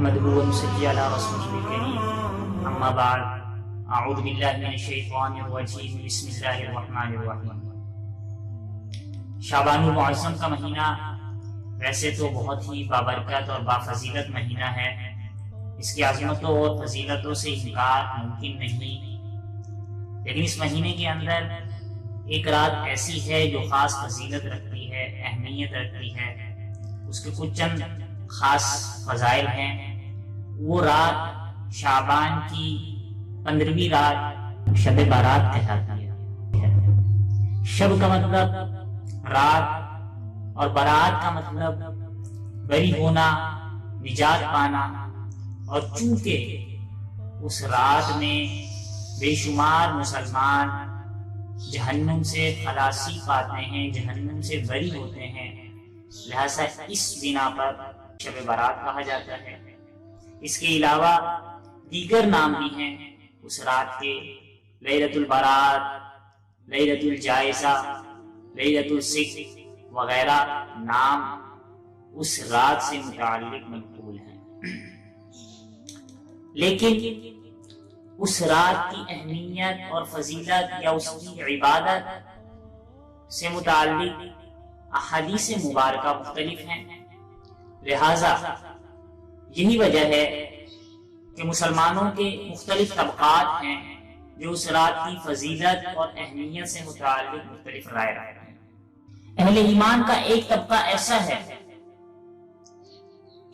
نحمده ونصلي على رسوله الكريم اما بعد اعوذ باللہ من الشیطان الرجیم بسم اللہ الرحمن الرحیم۔ شعبان المعظم کا مہینہ ویسے تو بہت ہی بابرکت اور بافضیلت مہینہ ہے، اس کی عظمتوں اور فضیلتوں سے انکار ممکن نہیں، لیکن اس مہینے کے اندر ایک رات ایسی ہے جو خاص فضیلت رکھتی ہے، اہمیت رکھتی ہے، اس کے کچھ چند خاص فضائل ہیں۔ وہ رات شعبان کی 15ویں رات شب بارات کہلاتی ہے۔ شب کا مطلب رات اور برات کا مطلب بری ہونا، نجات پانا، اور چونکہ اس رات میں بے شمار مسلمان جہنم سے خلاصی پاتے ہیں، جہنم سے بری ہوتے ہیں، لہذا اس بنا پر شب برات کہا جاتا ہے۔ اس کے علاوہ دیگر نام بھی ہیں اس رات کے، لیلۃ البرات، لیلۃ الجائزہ، لیلۃ الصدق وغیرہ نام اس رات سے متعلق منقول ہیں۔ لیکن اس رات کی اہمیت اور فضیلت یا اس کی عبادت سے متعلق احادیث مبارکہ مختلف ہیں، لہذا یہی وجہ ہے کہ مسلمانوں کے مختلف طبقات ہیں جو اس رات کی فضیلت اور اہمیت سے متعلق مختلف رائے رکھتے ہیں۔ اہل ایمان کا ایک طبقہ ایسا ہے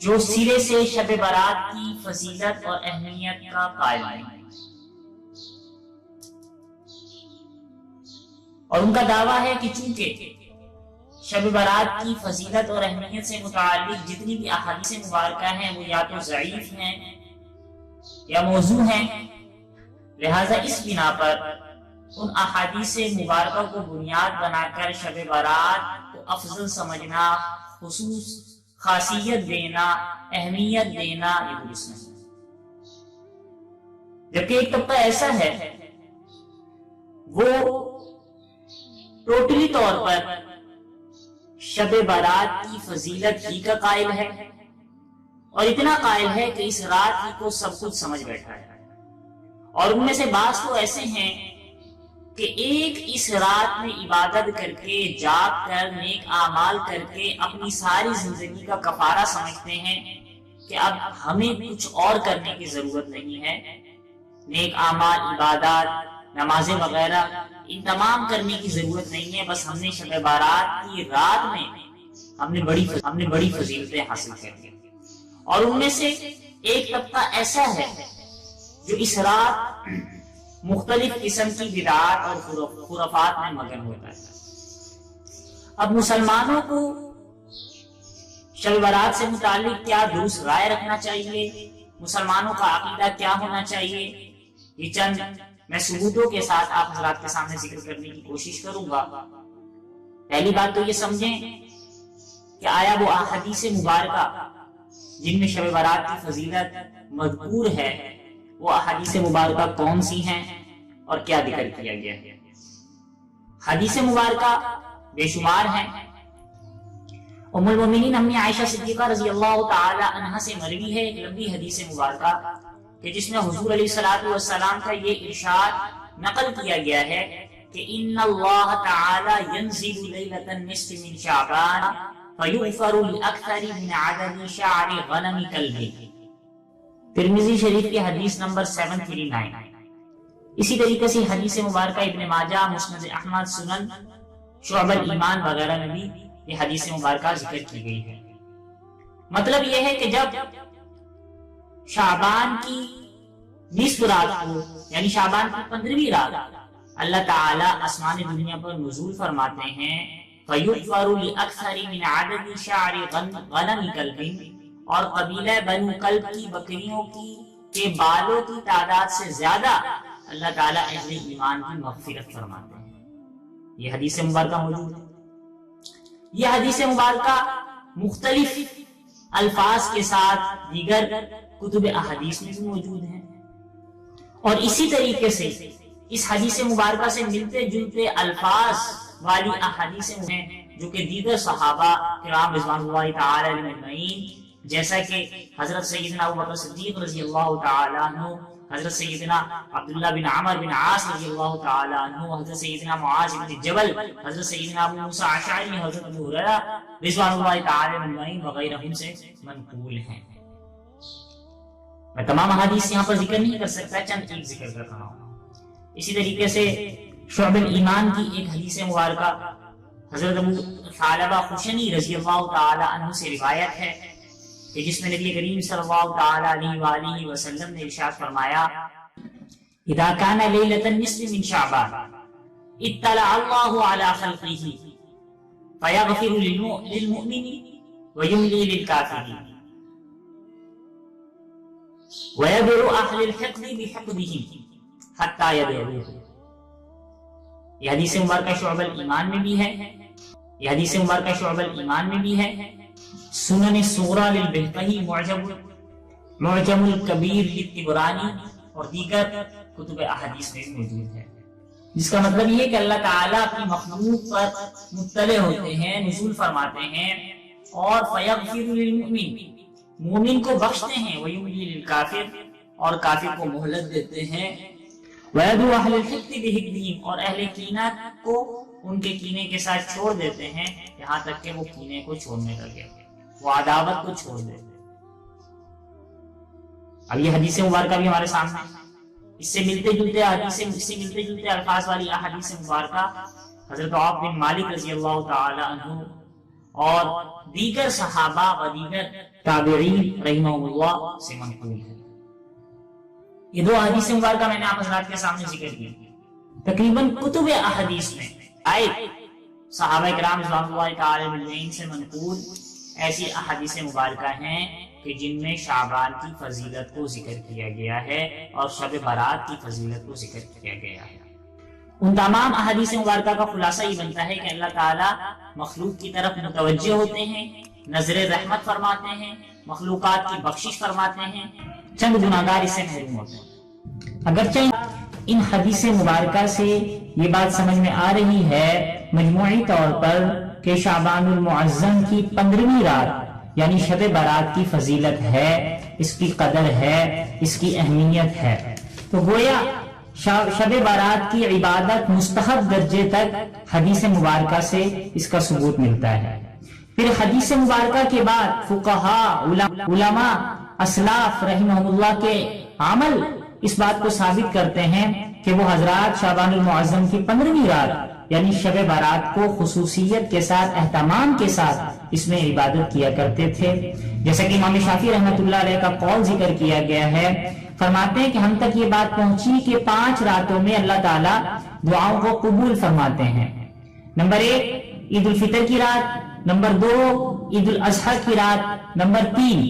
جو سرے سے شب برات کی فضیلت اور اہمیت کا قائل نہیں، اور ان کا دعویٰ ہے کہ چونکہ شب برات کی فضیلت اور اہمیت سے متعلق جتنی بھی احادیث مبارکہ ہیں وہ یا تو ضعیف ہیں یا موضوع ہیں، لہذا اس بنا پر ان احادیث مبارکہ کو بنیاد بنا کر شب برات کو افضل سمجھنا، خصوص خاصیت دینا، اہمیت دینا یہ درست نہیں۔ جبکہ ایک طبقہ ایسا ہے وہ ٹوٹلی طور پر شب برات کی فضیلت ہی کا قائل ہے، اور اتنا قائل ہے کہ اس رات ہی کو سب کچھ سمجھ بیٹھا ہے، اور ان میں سے بعض تو ایسے ہیں کہ ایک اس رات میں عبادت کر کے، جاگ کر، نیک اعمال کر کے اپنی ساری زندگی کا کفارہ سمجھتے ہیں کہ اب ہمیں کچھ اور کرنے کی ضرورت نہیں ہے، نیک اعمال، عبادات، نمازیں وغیرہ ان تمام کرنے کی ضرورت نہیں ہے، بس ہم نے شب بارات کی رات میں ہم نے بڑی فضیلتیں حاصل کر لی۔ اور ان میں سے ایک طبقہ ایسا ہے جو اس رات مختلف قسم کی بدعات اور خرافات میں مگن ہوتا ہے۔ اب مسلمانوں کو شب برات سے متعلق کیا درست رائے رکھنا چاہیے، مسلمانوں کا عقیدہ کیا ہونا چاہیے، یہ چند میں ثبوتوں کے ساتھ آپ حضرات کے سامنے ذکر کرنے کی کوشش کروں گا۔ پہلی بات تو یہ سمجھیں کہ آیا وہ احادیث مبارکہ جن میں شب برات کی فضیلت مذکور ہے وہ احادیث مبارکہ کون سی ہیں اور کیا ذکر کیا گیا ہے؟ حدیث مبارکہ بے شمار ہیں۔ ام المومنین امی عائشہ صدیقہ رضی اللہ تعالی عنہا سے مروی ہے ایک لمبی حدیث مبارکہ کہ جس میں حضور علیہ الصلوۃ والسلام کا یہ ارشاد نقل کیا گیا ہے کہ ان اللہ تعالی ینزل لیلۃ النصف من شعبان فیغفر للاکثر من عدد شعر غنم کلب۔ ترمذی شریف کی حدیث نمبر 739۔ اسی طریقے سے حدیث مبارکہ ابن ماجہ، مسند احمد، سنن، شعب الایمان وغیرہ میں بھی یہ حدیث مبارکہ ذکر کی گئی ہے۔ مطلب یہ ہے کہ جب شعبان کی نصف رات کو یعنی شعبان کی 15ویں رات اللہ تعالیٰ آسمان دنیا پر نزول فرماتے ہیں، فَيُغْفَرُ لِأَكْثَرِ مِنْ عَدَدِ شَعْرِ غَنَمِ كَلْبٍ، اور قبیلہ بنو کلب کی بکریوں کے بالوں کی تعداد سے زیادہ اللہ تعالیٰ اہل ایمان کی مغفرت فرماتے ہیں۔ یہ حدیث مبارکہ موجود ہے۔ یہ حدیث مبارکہ مختلف الفاظ کے ساتھ دیگر کتب احادیث میں بھی موجود ہیں، اور اسی طریقے سے اس حدیث مبارکہ سے ملتے جلتے الفاظ والی احادیث ہیں جو کہ دیگر صحابہ کرام رضوان اللہ تعالی علیہم اجمعین، جیسا کہ حضرت سیدنا ابوبکر صدیق رضی اللہ تعالی عنہ، حضرت سیدنا عبداللہ بن عمر بن عاص رضی اللہ تعالی عنہ، حضرت سیدنا معاذ بن جبل، حضرت سیدنا ابو موسیٰ اشعری، حضرت ابو ہریرہ رضوان اللہ تعالی علیہم اجمعین وغیرہ سے منقول ہیں۔ میں تمام احادیث یہاں پر ذکر نہیں کر سکتا، چند ایک ذکر کر رہا ہوں۔ اسی طریقے سے شعب الایمان کی ایک حدیث مبارکہ حضرت ابو ثعلبہ خشنی رضی اللہ تعالی عنہ سے روایت ہے کہ جس میں نبی کریم صلی اللہ تعالی علیہ وآلہ وسلم نے ارشاد فرمایا: اذا كان ليلة النصف من شعبان اطلع الله على خلقه فيغفر للمؤمن ويملي للكافر ويدعو اهل الحقد بحقدهم حتى يدعوه۔ یہ حدیث مبارکہ شعب الایمان میں بھی ہے، یہ حدیث مبارکہ شعب الایمان میں بھی ہے، سنن صغریٰ للبہقی، معجم الکبیر للطبرانی اور دیگر کتب احادیث میں موجود ہے، جس کا مطلب یہ ہے کہ اللہ تعالیٰ اپنی مخلوق پر مطلع ہوتے ہیں، نزول فرماتے ہیں، اور فیغفر للمؤمن، مومن کو بخشتے ہیں، ویملی للکافر، اور کافر کو مہلت دیتے ہیں، وَيَدْعُو أَهْلَ الْحِقْدِ بِحِقْدِهِمْ، اور اہل کینہ کو ان کے کینے کے ساتھ چھوڑ دیتے ہیں، یہاں تک کہ وہ کینے کو چھوڑنے لگے، وہ عداوت کو چھوڑ دیتے۔ اب یہ حدیث مبارکہ بھی ہمارے سامنے، اس سے ملتے جلتے الفاظ والی احادیث مبارکہ حضرت عوف بن مالک رضی اللہ تعالی عنہ اور دیگر صحابہ و دیگر تابعین رحمہ اللہ سے منقول ہے۔ یہ دو حدیث مبارکہ میں نے آپ حضرات کے سامنے ذکر کی، تقریباً کتب احادیث میں آئے صحابہ کرام رضوان اللہ تعالی علیہم سے منقول ایسی احادیث مبارکہ ہیں کہ جن میں شعبان کی فضیلت کو ذکر کیا گیا ہے اور شب برات کی فضیلت کو ذکر کیا گیا ہے۔ ان تمام احادیث مبارکہ کا خلاصہ یہ بنتا ہے کہ اللہ تعالیٰ مخلوق کی طرف متوجہ ہوتے ہیں، نظر رحمت فرماتے ہیں، مخلوقات کی بخشش فرماتے ہیں، چند گناہگار اس سے محروم ہوتے ہیں۔ اگرچہ ان حدیث مبارکہ سے یہ بات سمجھ میں آ رہی ہے مجموعی طور پر کہ شعبان المعظم کی 15ویں رات یعنی شب برات کی فضیلت ہے، اس کی قدر ہے، اس کی اہمیت ہے، تو گویا شب برات کی عبادت مستحب درجے تک حدیث مبارکہ سے اس کا ثبوت ملتا ہے۔ پھر حدیث مبارکہ کے بعد فقہاء، علماء، اسلاف رحمہ اللہ کے عمل اس بات کو ثابت کرتے ہیں کہ وہ حضرات شعبان المعظم کی 15ویں رات یعنی شب برات کو خصوصیت کے ساتھ، اہتمام کے ساتھ اس میں عبادت کیا کرتے تھے، جیسا کہ امام شافعی رحمۃ اللہ علیہ کا قول ذکر کیا گیا ہے۔ فرماتے ہیں کہ ہم تک یہ بات پہنچی کہ 5 راتوں میں اللہ تعالیٰ دعاؤں کو قبول فرماتے ہیں۔ نمبر 1 عید الفطر کی رات، نمبر 2 عید الاضحیٰ کی رات، نمبر 3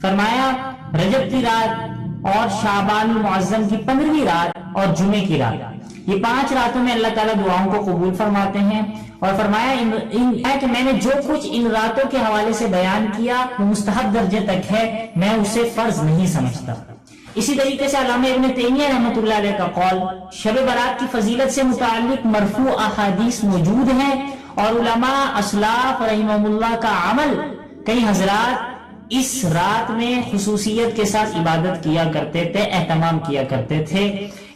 فرمایا رجب کی رات اور شعبان المعظم کی 15ویں رات اور جمعے کی رات۔ یہ 5 راتوں میں اللہ تعالیٰ دعاؤں کو قبول فرماتے ہیں، اور فرمایا کہ میں نے جو کچھ ان راتوں کے حوالے سے بیان کیا وہ مستحب درجے تک ہے، میں اسے فرض نہیں سمجھتا۔ اسی طریقے سے علامہ ابن تیمیہ رحمۃ اللہ علیہ کا قول، شب برات کی فضیلت سے متعلق مرفوع احادیث موجود ہیں، اور علماء اسلاف رحمہ اللہ کا عمل، کئی حضرات اس رات میں خصوصیت کے ساتھ عبادت کیا کرتے تھے، اہتمام کیا کرتے تھے۔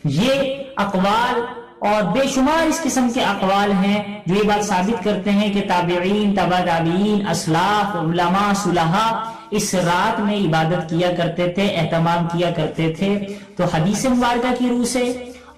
یہ اقوال اور بے شمار اس قسم کے اقوال ہیں جو یہ بات ثابت کرتے ہیں کہ تابعین، تبع تابعین، اسلاف، علماء، صلحاء اس رات میں عبادت کیا کرتے تھے، اہتمام کیا کرتے تھے۔ تو حدیث مبارکہ کی روح سے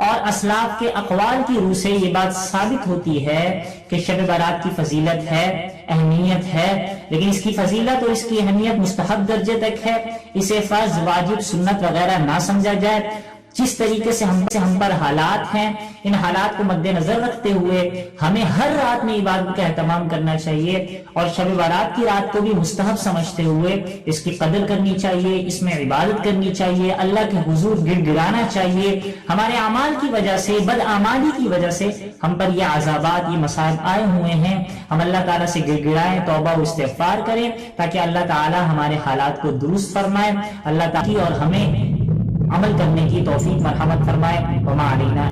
اور اسلاف کے اقوال کی روح سے یہ بات ثابت ہوتی ہے کہ شب برات کی فضیلت ہے، اہمیت ہے، لیکن اس کی فضیلت اور اس کی اہمیت مستحب درجے تک ہے، اسے فرض، واجب، سنت وغیرہ نہ سمجھا جائے۔ جس طریقے سے ہم پر حالات ہیں، ان حالات کو مد نظر رکھتے ہوئے ہمیں ہر رات میں عبادت کا اہتمام کرنا چاہیے، اور شب برات کی رات کو بھی مستحب سمجھتے ہوئے اس کی قدر کرنی چاہیے، اس میں عبادت کرنی چاہیے، اللہ کے حضور گڑ گڑانا چاہیے۔ ہمارے اعمال کی وجہ سے، بدعمالی کی وجہ سے ہم پر یہ عذابات، یہ مصائب آئے ہوئے ہیں، ہم اللہ تعالیٰ سے گڑ گڑائیں، توبہ و استغفار کریں تاکہ اللہ تعالیٰ ہمارے حالات کو درست فرمائے، اللہ تعالیٰ اور ہمیں عمل کرنے کی توفیق مرحمت فرمائے۔ وما علینا